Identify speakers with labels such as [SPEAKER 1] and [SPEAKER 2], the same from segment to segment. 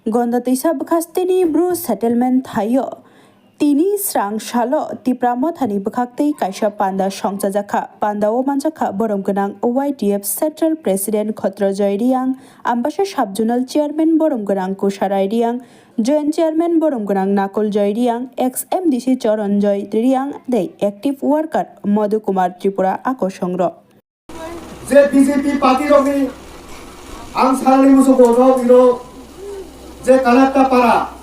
[SPEAKER 1] Gondatisa Bukastini Bruce Settlement Thayo. Tini Srang Shalo, Tipramotani Bukakti Kaisha Panda Shongzaka, Panda Omanjaka, Boromganang, YDF Central President Khotra Joyriang, Ambasha Shabjunal Chairman Boromganang Kusharaidiang, Joint Chairman Boromganang Nakul Joyriang, ex MDC Choron Joy Triang, the active worker Madhu Kumar Tripura Akoshongro.
[SPEAKER 2] The BJP party of the Ansari Musuko, the Kalata Para,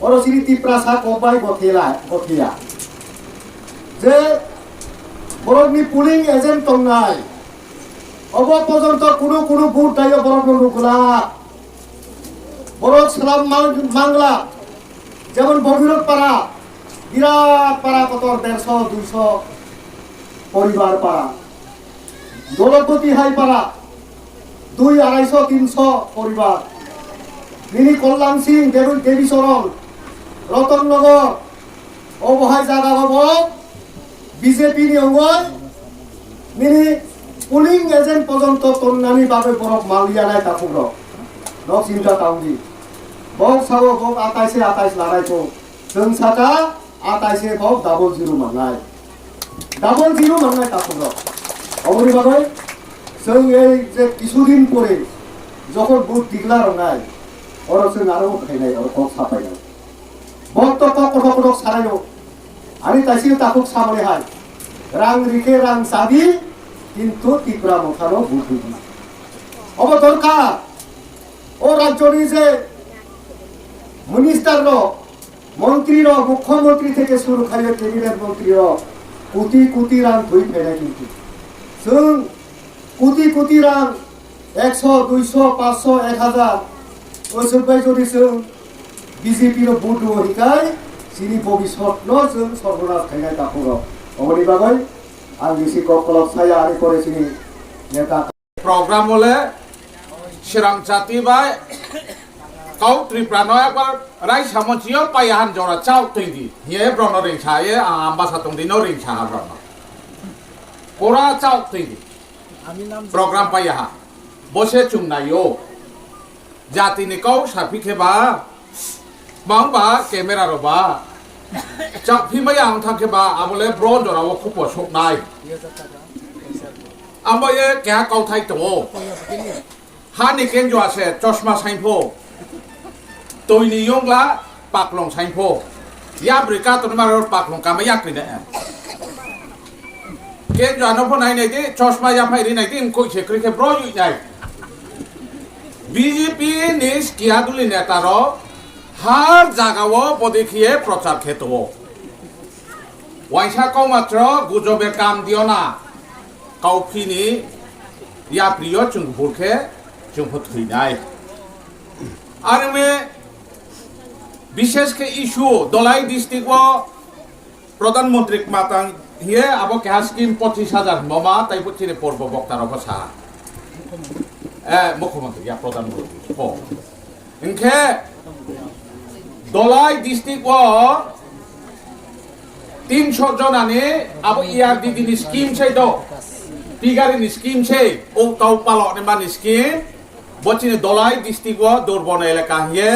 [SPEAKER 2] or City Prasa Kobai Botia. The Borogni pulling agent Tongai. Over Pozonto Kuru Butayo Borogula Borog Slam Mangla, Javan Boguro Para, Gira Para Kotor Derso, Duso, Poribar Para. দৌলতপতি হাইপাড়া 2-250-300 পরিবার mini কল্যাণ সিং দেবীচরণ রতননগর অবহায় জায়গা হব BJP নিয়ময় mini polling agent পর্যন্ত তন্নানি ভাবে বরফ মালিয়া নাই তাকুর knock চিন্তা তাউজি বক Sao বক 28 লারাইতো जों साका 28 বক ডাবল জিরো মাননাই তাকুর অবনি বাবাই जों এই যে কিছুদিন পরে যখন বুট ডিক্লার নাই ওরা जों আরো খাইনাই আর কক সাপাই না বক্ত কত সারাইও আমি তাইছি তাকুক সামনে হাই রাং রিখে রাং সাবি কিন্তু ত্রিপুরা মখানো বুট দিনা অব দরকার ও রাজ্যনি যে মিনিস্টার মন্ত্রীর মুখ্যমন্ত্রী থেকে শুরু করে ক্যাবিনেট মন্ত্রীর কোটি রাং ধুই ফেলে কিন্তু जों কোটি রাং 100 200 500 1000 ওসবাই যদি जों বিজেপির ভোট হইকাই সিনি ভবিষ্যৎ जों সর্বনাশ খাইনাই তাকুর অবনি বাবাই আং বেশি কলক ছায়া আরে করেছিনি নেতা
[SPEAKER 3] প্রোগ্রাম হলে শিরাং জাতি বাই কাউ ত্রিপ্রানো একবার রাই সামচিও পাইহান জরা চাও তৈদি হিয়ে ব্রণ রিংসা এ আম্বাসা তংদিনো রিংসা ব্রণ Pora chau tindi. Program payaha. Bose chumnayo. Jati ni kau sapi keba. Bang ba kamera ro ba. Chak phi mayang thang keba abole bron jora wo khupo sok nai. Ambaye kya kau thai to. Ha ni ken jo ase chosma sain pho. Toi ni yong la paklong sain pho. Ya brika to ma ro paklong ka ma yak ni ne. Ke jano pho nai nei di chosma ya phai ri nai di koi che kri ke bro yu nai BJP nis kia duli neta ro har jaga wo podikhiye prochar kheto waisa kau matro gujobe kam dio na kau phini ya priyo chung burkhe chung phothui nai আর মে বিশেষ কে issue Dalai district ও প্রধানমন্ত্রী মাতাং হিয়ে আবো কে scheme 25,000 মামা তাই পছিরে পর্ব বক্তার অবসা মুখ্যমন্ত্রী ইয়া প্রধানমন্ত্রী ও ইনকে Dalai district ও 300 জন আনে আবো ইয়ারডি দিনি স্কিম চাই তো পিগারিনি স্কিম চাই ও তাও পালো নে মানি স্কিম বচিনে দলাই ডিস্ট্রিক্ট ও দুর্বন এলাকা হিয়ে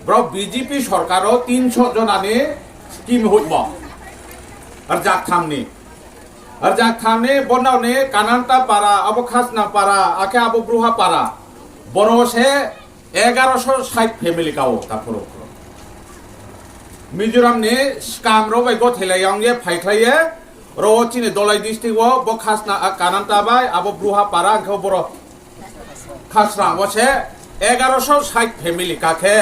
[SPEAKER 3] ব্র বিজেপি সরকারও 300 জন আনে স্কিম হইব আর যাক থামনে বনাও নে কানান্তা পারা আবো খাসনা পারা আকে আবো ব্রুহা পারা বড় সে 1160 ফ্যামিলি কাও তারপর মিজোরাম নে স্কাম রো বাই গো থেলাইয়াং ye ফাইখ্লাইয়ে রো চিনে দলাই ডিস্ট্রিক্ট ও ব খাসনা কানান্তা বাই আবো ব্রুহা পারা আকে বড় খাসরা বসে 1160 ফ্যামিলি কাকে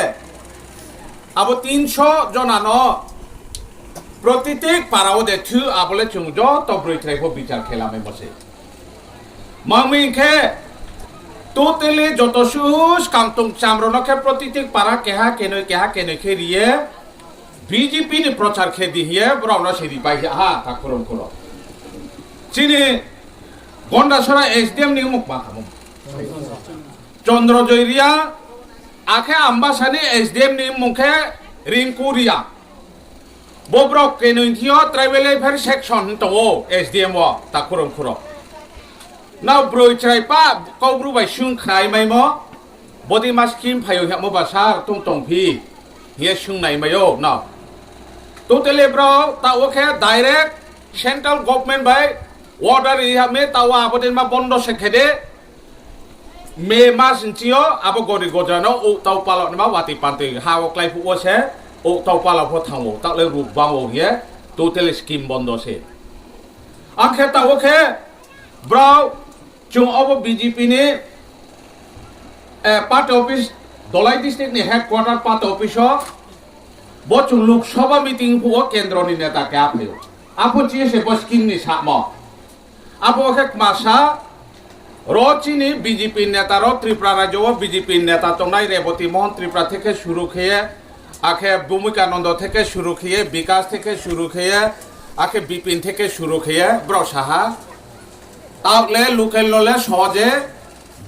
[SPEAKER 3] আবো 300 জনানো প্রতিটিক পারাও দে থু আবলে চুংজ তব্রই থ্রাইফো বিচার খেলামে বসে মামিখে টোটালি যত সুস কামতুং চামরনকে প্রতিটিক পারা কেহা কেনই খে রিয়ে বিজেপি নি প্রচার খে দিহিয়ে ব্রাউন সেদি পাই হা তাকরম করো চিনি গন্ডাছড়া এসডিএম নি মুখ মাখামু চন্দ্রজয়রিয়া আখে আম্বাসানি এসডিএম নি মুখে রিংকুরিয়া Bobrok kenunthio tribal affairs section to SDM wa takurum khuro. Now bro chai pa kau bru bai shung khai mai mo body masking phayo hya mo basar tong phi he sung nai mayo na totally bro ta okay direct central government by order ha me tawa aboden ma bondo sekhede me mas inchio abo gori gojano o tau palo ma wati pante ha o klai pu o se o tau palo pho thango ta le ru bang o ye totally scheme bondo se akhe ta okay bro chung obo BJP ni party office Dhalai district নি headquarter party office বচুং Lok Sabha meeting পুও কেন্দ্রনি নেতা কে আফেও আপো চিয়েছে বস্কিং নি সাম আপো এক মাসা রচিনি বিজেপি নেতার ত্রিপুরা রাজ্য বিজেপি নেতা তংনাই রেবতী মোহন ত্রিপুরা থেকে শুরু খেয়ে আখে ভূমিকানন্দ থেকে শুরু খেয়ে বিকাশ থেকে শুরু খেয়ে আখে বিপিন থেকে শুরু খেয়ে ব্রসাহা তাহলে লোকেল নলে সহজে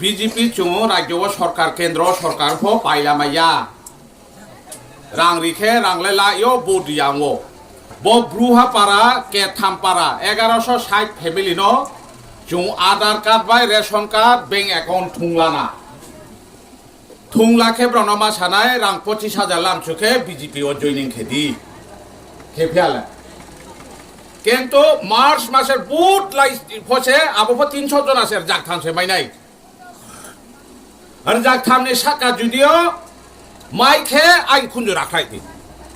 [SPEAKER 3] বিজেপি চুং রাজ্য সরকার কেন্দ্র সরকার ফো পাইলামাইয়া রাং রিখে রাংলে লাইও বডিয়াঙ্গো ব ব্রুহা পারা কে থামপারা 1160 ফ্যামিলি ন চুং আধার কার্ড বাই রেশন কার্ড ব্যাংক অ্যাকাউন্ট থুংলানা থুংলা খেব্র নমা সানায় রাং 25,000 লাম চুকে বিজেপি ও জয়নিং খেদি খেফিয়ালে কিন্তু মার্চ মাসের বুট লাই ফসে আবহ 300 জন আছে জাক থামছে মাইনাই আর যাক থামনে সাকা যদিও মাইখে আই খুঞ্জু রাখাই দি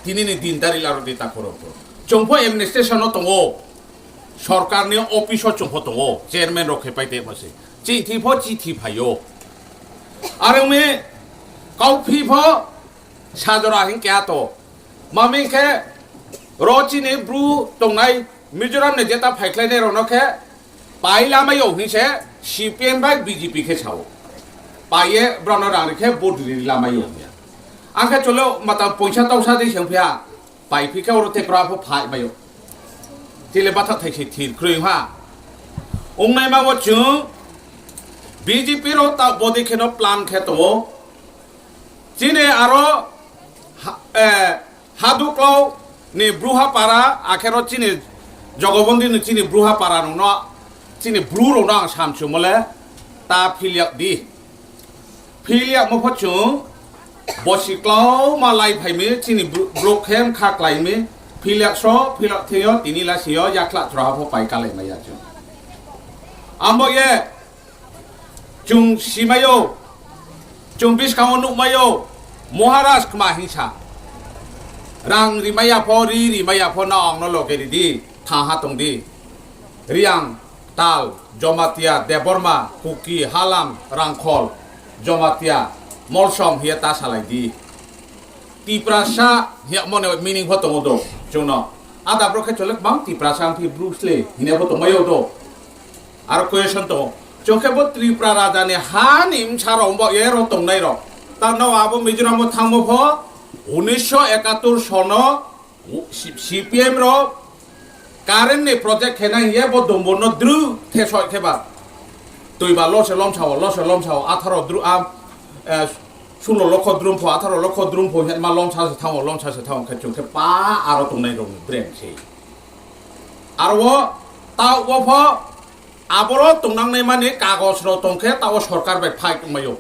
[SPEAKER 3] তিনি নি দিন দারি লারো দিতা করব চংফো এমনেস্টেশন দङ সরকারনি অফিস চংফো দङ চেয়ারম্যান রখে পাইতে বসে চিঠি ফো চিঠি ফাইও আর মে কাউফি ফো সাজরা হিং ক্যা তো মামিখে রচিনি ব্রু দংনাই মিজোরাম নে যেটা ফাইখলাইনে রনখে পাইলামাইও হিসে সিপিএম বাই বিজেপি খে ছাও পাইয়ে ব্রণ রাংরিখে বডরি লামাইও आंखे चलो मतलब पैसा तौसा दे संफिया पाइफिका औरते क्राफो फाइ बायो तिले बाथा थाइसे थिर ख्रुइहा ओंनाय माबो चुं बीजेपी रो ता बदि खेनो प्लान खेतो चिने आरो हादुक्लाव नि ब्रुहा पारा आखेरो चिने जगबन्दी नि चिने ब्रुहा पारा न चिने ब्रु रो ना सामसु मले ता फिलिया दि फिलिया मफो चुं बसिक्लाव मालाय फाइमे चिनि ब्लकेम खाक्लाइमे फिलियाक्सो फिलथेयो तिनि लासियो याख्ला थ्राफो पाइकालाय माया चुं आमो ये चुं सिमायो चुं बिसकाव नुमायो महाराज खमा हिंसा रां रिमाया फो रिमाया फो नांग न लकेरिदि थाहा तंदि रियां ताल जमातिया देबरमा कुकी हालाम रांखल जमातिया मलसम हिया ता सालायदि तिप्रासा हिया मने मिनिं फो दङ दो जोंनो आदा ब्रखे चले बां तिप्रासा फि ब्रुसले हिने फो दंमायो दो आरो क्वेश्चन तो जोंखे बो त्रिपुरा राजानि हानिम साराव बो ए रो दंनाय रो ता न आबो मिजोराम थांबो फो 1971 सन सीपीएम रो कारेन्ट नि प्रोजेक्ट खेना हिया बो दंबो न द्रु थेसय खेबा तयबा लसे लमसाव 18 द्रु आम 16 লক্ষ দ্রুমফো 18 লক্ষ দ্রুমফো হেমা লমসাসে থাও খেচুং खे पा आरो तंनाय दं ब्रेन से आरो ताव वफ आबरो तंनांनाय माने कागज रो तंखे ताव सरकार बाय फाइट मायो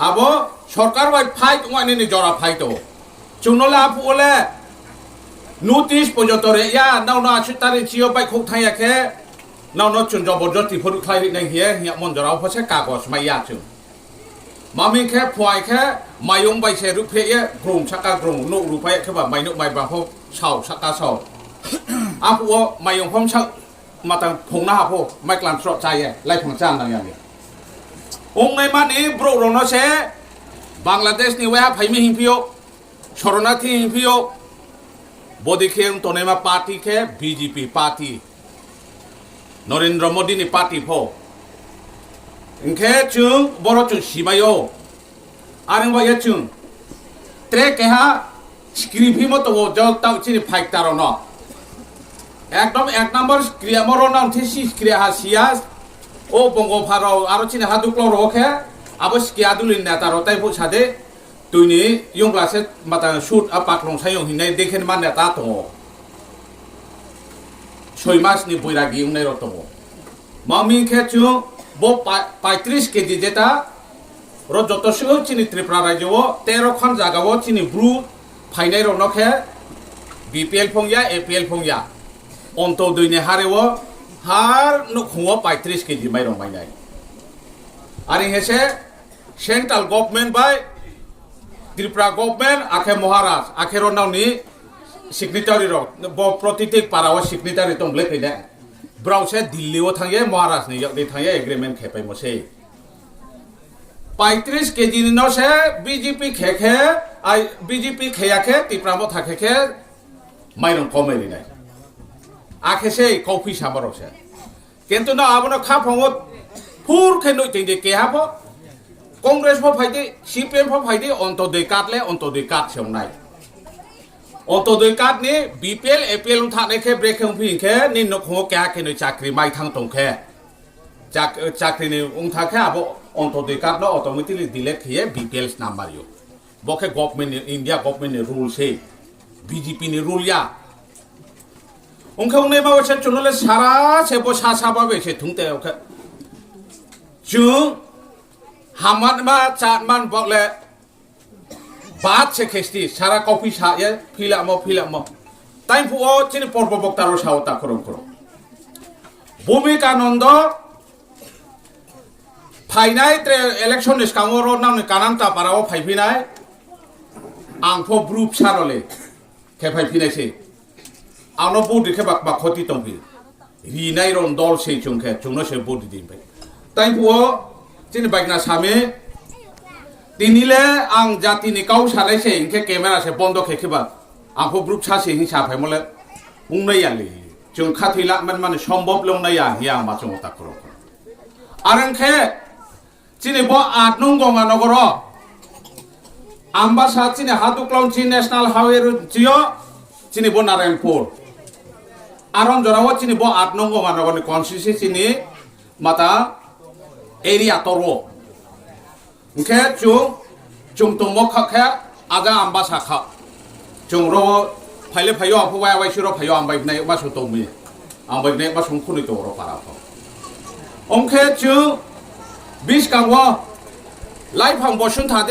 [SPEAKER 3] आबो सरकार बाय फाइट माने नि जरा फाइट चुनला फुले नोटिस पजतरे या नावना आछतारि जियो बाय खौ थायाखे नावना चुन जबरदस्ती फरु खाइ नै हिया मनजराव फसे कागज माया चुं मामी खे फुआय खे मायं बायसे रुफेये ग्रुम साका ग्रुम नो रुफाय खेबा मायनो मायबा हो साव साका साव आफुओ मायं फम सा माता फंना हाफो माइक्लान स्र जाये लाइफं जान नायानि ओंनाय माने ब्रो रोनो से बांग्लादेश नि वा फाइमे हिंपियो शरणार्थी हिंपियो बदिखें तनेमा पार्टी खे बीजेपी पार्टी नरेंद्र मोदी नि पार्टी फो इनखे चुं बरो चुं सिमायो आरंग बाय चुं त्रे केहा स्क्रिपि मतो जल ताव चिनि फाइटारो न एकदम एक नंबर क्रिया मरो नाम थेसि क्रिया हासियास ओ बंगोफाराव आरो चिनि हादुक्लो रखे आबो स्किया दुलिन नेतारो ताइ फुसादे तुइनि यंग्लासे माता सुट आपाक्लं सायं हिनाय देखेन माने ता दङ 6 मासनि बैरागि उनाय र दङ मामी खे चुं बो 35 केजि जेता रो जतसिगो चिनि त्रिपुरा राज्यो 13 खान जागावो चिनि ब्रु फाइनाय रनखे बीपीएल फंगया एपीएल फंगया अन्तो दुइने हारेवो हार नुखुङो 35 केजि माइरं माइनाय आरो हेसे central government by Tripura government आखे महाराज आखे रनावनि सिग्नेटारि रो प्रतिथिक पाराव सिग्नेटारि दंब्ले फैदे ब्राउसे दिल्लीआव थांगे महाराजनि यावदि थांगे एग्रीमेंट खेपाय मसे 35 केजि नो से बीजेपी खेखे आई बीजेपी खेयाखे त्रिपुरा थाखेखे माइरं कमेरिनाय आखे से कॉफी साबरसे किंतु ना आबनो खाफंगो फुर खेनो तिंदे केहाबो कांग्रेस फो फाइदे सीपीएम फो फाइदे अंतोदय काटले अंतोदय काट सेवनाय अंतोदय काट नि बीपीएल एपीएल थानेखे ब्रेकिं फिंखे नि नखो क्या केनो चाकरी माइ थां तंखे चाकरी नि उंथाखे आबो अंतोदय काट न ऑटोमेटिकली डिलीट किए बीपीएल नाम मारियो बखे गवर्नमेंट इंडिया गवर्नमेंट नि रूल से बीजेपी नि रूल या उनखे उन्हें बाबा से चुनले सारा से बो सा बाबे से थुंते ओखे जु हामत मा चाटमान बगले बात से खेस्ती सारा कॉफी सा ये फिलम टाइम फुओ चिनि पर्व बक्तारो सावता करम भूमिका नंद फाइनाय इलेक्शन निस्कांगरो नामनि कानांता पाराव फाइफिनाय आंखो ग्रुप सारले खेफाइफिनायसै आनो बुद्धि के बाक बाखती तंफि रिनाय रन दल से चुंखे चुंनो से बुद्धि दिनबाय टाइम फुओ चिनि बाइकना सामे दिनिले आं जाति नि काउ सालायसे इनके कैमरा से बंद खेखेबा आंखो ग्रुप सासे हिसा फाइमले उंनायाले जों खाथिला मन सम्भव लंनाया हिया माचों ताकरो आरंखे चिनि बो 8 नं गंगा नगर आम्बासा चिनि हातुक्लाउन चिनि नेशनल हाईवे जियो चिनि बो नारायणपुर आरन जराव चिनि बो 8 नं गंगा नगरनि कन्स्टिट्युएन्सि चिनि माता एरिया तरो ओंखे जों तंबो खाखे आजा आम्बासा खा जों रो फाइले फायो आफुवाय वाइसुरो फायो आम्बायनाय मासु तंमि आम्बायनाय मासु खुनि तरो पाराफो ओंखे जों 20 कांगो लाइफां बसुन थादे